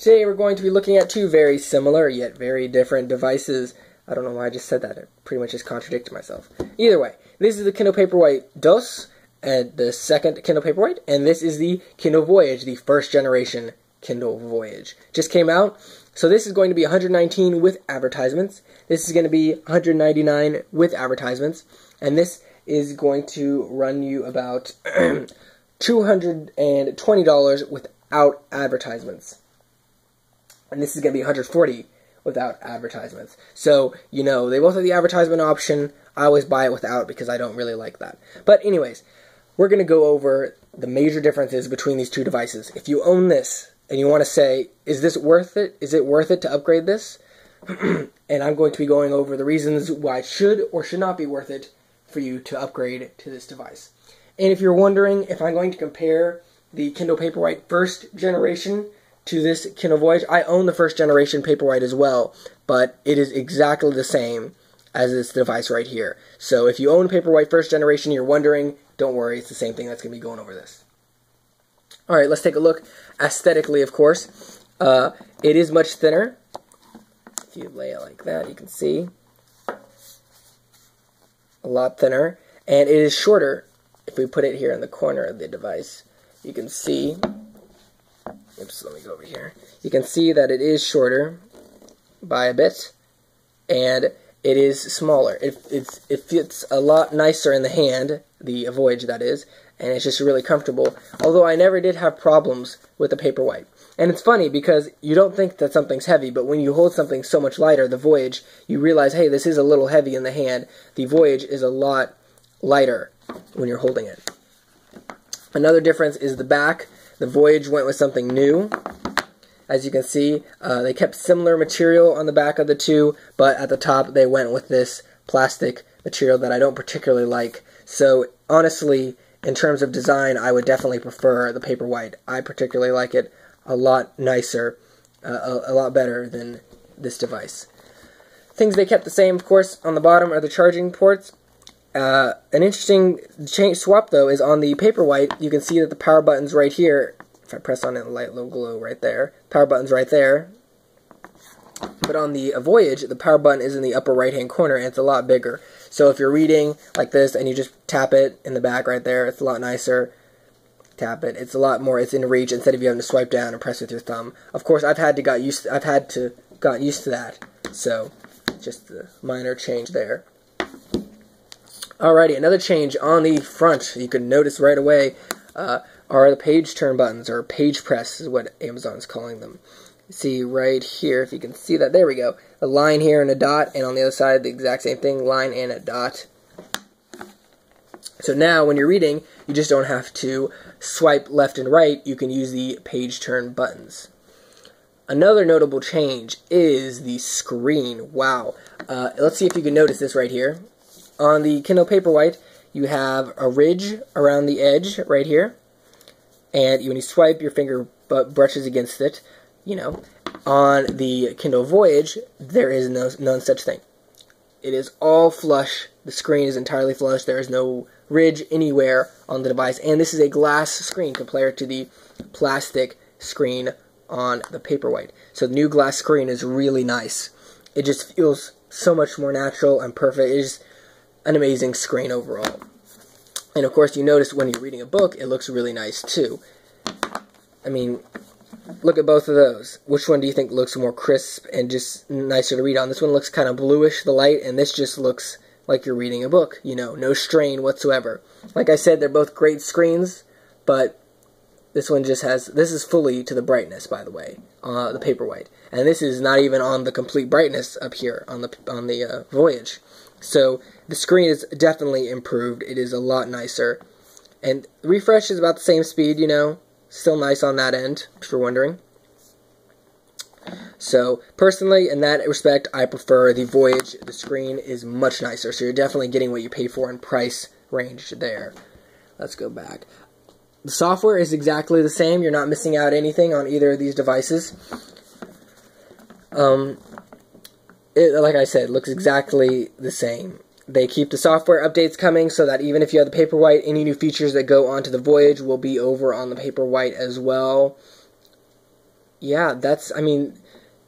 Today we're going to be looking at two very similar yet very different devices. I don't know why I just said that. I pretty much just contradicted myself. Either way, this is the Kindle Paperwhite DOS, and the second Kindle Paperwhite, and this is the Kindle Voyage, the first generation Kindle Voyage. Just came out. So this is going to be $119 with advertisements. This is going to be $199 with advertisements. And this is going to run you about $220 without advertisements. And this is going to be $140 without advertisements. So, you know, they both have the advertisement option. I always buy it without because I don't really like that. But anyways, we're going to go over the major differences between these two devices. If you own this and you want to say, is this worth it? Is it worth it to upgrade this? And I'm going to be going over the reasons why it should or should not be worth it for you to upgrade to this device. And if you're wondering if I'm going to compare the Kindle Paperwhite first generation to this Kindle Voyage, I own the first generation Paperwhite as well, but it is exactly the same as this device right here. So if you own Paperwhite first generation, you're wondering, don't worry, it's the same thing that's going to be going over this. Alright, let's take a look. Aesthetically, of course, it is much thinner. If you lay it like that, you can see. A lot thinner. And it is shorter. If we put it here in the corner of the device, you can see. Oops, let me go over here. You can see that it is shorter by a bit. And it is smaller. It fits a lot nicer in the hand, the Voyage that is, and it's just really comfortable. Although I never did have problems with the Paperwhite. And it's funny because you don't think that something's heavy, but when you hold something so much lighter, the Voyage, you realize, hey, this is a little heavy in the hand. The Voyage is a lot lighter when you're holding it. Another difference is the back. The Voyage went with something new. As you can see, they kept similar material on the back of the two, but at the top they went with this plastic material that I don't particularly like. So honestly, in terms of design, I would definitely prefer the Paperwhite. I particularly like it a lot nicer, a lot better than this device. Things they kept the same, of course, on the bottom are the charging ports. An interesting swap, though, is on the Paperwhite. You can see that the power button's right here. If I press on it, the light will glow right there. Power button's right there. But on the Voyage, the power button is in the upper right-hand corner, and it's a lot bigger. So if you're reading like this, and you just tap it in the back right there, it's a lot nicer. Tap it. It's a lot more. It's in reach instead of you having to swipe down and press with your thumb. Of course, I've had to got used to that. So just a minor change there. Alrighty, another change on the front you can notice right away are the page turn buttons, or page press is what Amazon's calling them. See right here, if you can see that, there we go. A line here and a dot, and on the other side the exact same thing, line and a dot. So now when you're reading, you just don't have to swipe left and right, you can use the page turn buttons. Another notable change is the screen. Wow. Let's see if you can notice this right here. On the Kindle Paperwhite, you have a ridge around the edge right here. And when you swipe, your finger brushes against it. You know, on the Kindle Voyage, there is none such thing. It is all flush. The screen is entirely flush. There is no ridge anywhere on the device. And this is a glass screen compared to the plastic screen on the Paperwhite. So the new glass screen is really nice. It just feels so much more natural and perfect. It is an amazing screen overall. And of course, you notice when you're reading a book, it looks really nice too. I mean, look at both of those. Which one do you think looks more crisp and just nicer to read on? This one looks kind of bluish, the light, and this just looks like you're reading a book. You know, no strain whatsoever. Like I said, they're both great screens, but this one just has, this is fully to the brightness, by the way, the Paperwhite. And this is not even on the complete brightness up here on the Voyage. So the screen is definitely improved. It is a lot nicer. And the refresh is about the same speed, you know. Still nice on that end, if you're wondering. So, personally, in that respect, I prefer the Voyage. The screen is much nicer, so you're definitely getting what you pay for in price range there. Let's go back. The software is exactly the same. You're not missing out anything on either of these devices. Like I said, looks exactly the same. They keep the software updates coming so that even if you have the Paperwhite, any new features that go onto the Voyage will be over on the Paperwhite as well. yeah, I mean,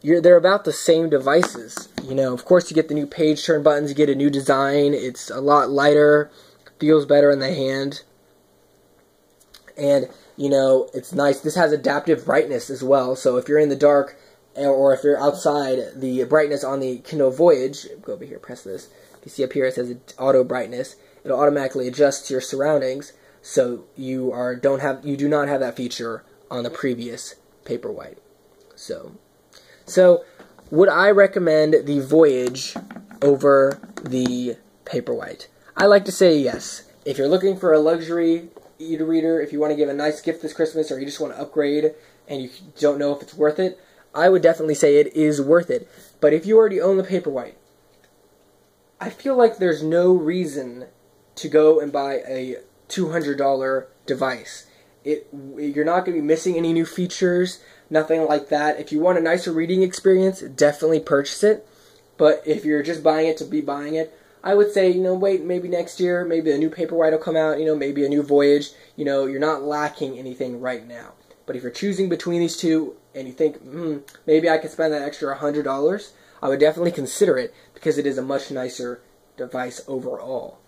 they're about the same devices. You know, of course you get the new page turn buttons, you get a new design, it's a lot lighter, feels better in the hand, and, you know, it's nice. This has adaptive brightness as well, so if you're in the dark, or if you're outside, the brightness on the Kindle Voyage, go over here, press this, you see up here it says auto brightness, it'll automatically adjust to your surroundings, so you do not have that feature on the previous Paperwhite. So would I recommend the Voyage over the Paperwhite? I like to say yes. If you're looking for a luxury e-reader, if you want to give a nice gift this Christmas, or you just want to upgrade and you don't know if it's worth it, I would definitely say it is worth it. But if you already own the Paperwhite, I feel like there's no reason to go and buy a $200 device. You're not going to be missing any new features, nothing like that. If you want a nicer reading experience, definitely purchase it. But if you're just buying it to be buying it, I would say, wait, maybe next year, maybe a new Paperwhite will come out, maybe a new Voyage. You're not lacking anything right now. But if you're choosing between these two and you think, maybe I could spend that extra $100, I would definitely consider it because it is a much nicer device overall.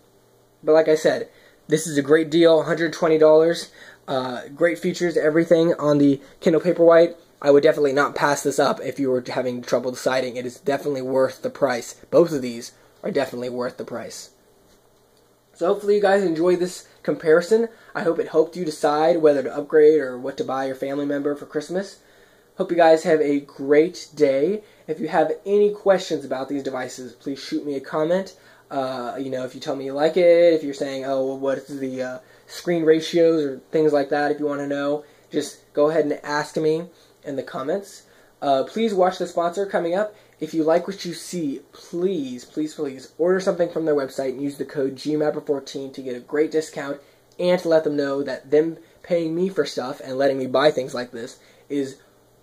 But like I said, this is a great deal, $120. Great features, everything on the Kindle Paperwhite. I would definitely not pass this up if you were having trouble deciding. It is definitely worth the price. Both of these are definitely worth the price. So hopefully you guys enjoyed this comparison. I hope it helped you decide whether to upgrade or what to buy your family member for Christmas. Hope you guys have a great day. If you have any questions about these devices, please shoot me a comment. If you tell me you like it, if you're saying, oh, well, what is the screen ratios or things like that, if you want to know, just go ahead and ask me in the comments. Please watch the sponsor coming up. If you like what you see, please, please, please order something from their website and use the code GMAPPER14 to get a great discount and to let them know that them paying me for stuff and letting me buy things like this is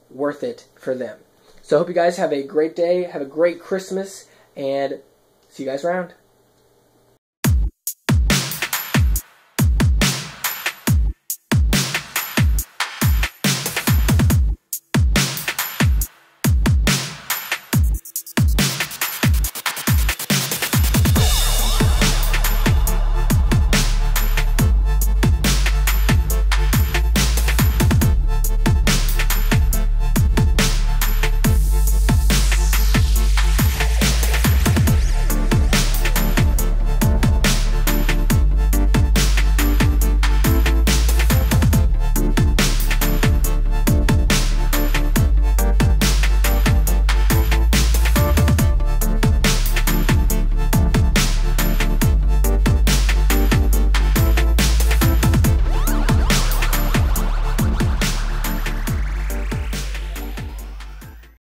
worth it for them. So I hope you guys have a great day, have a great Christmas, and see you guys around.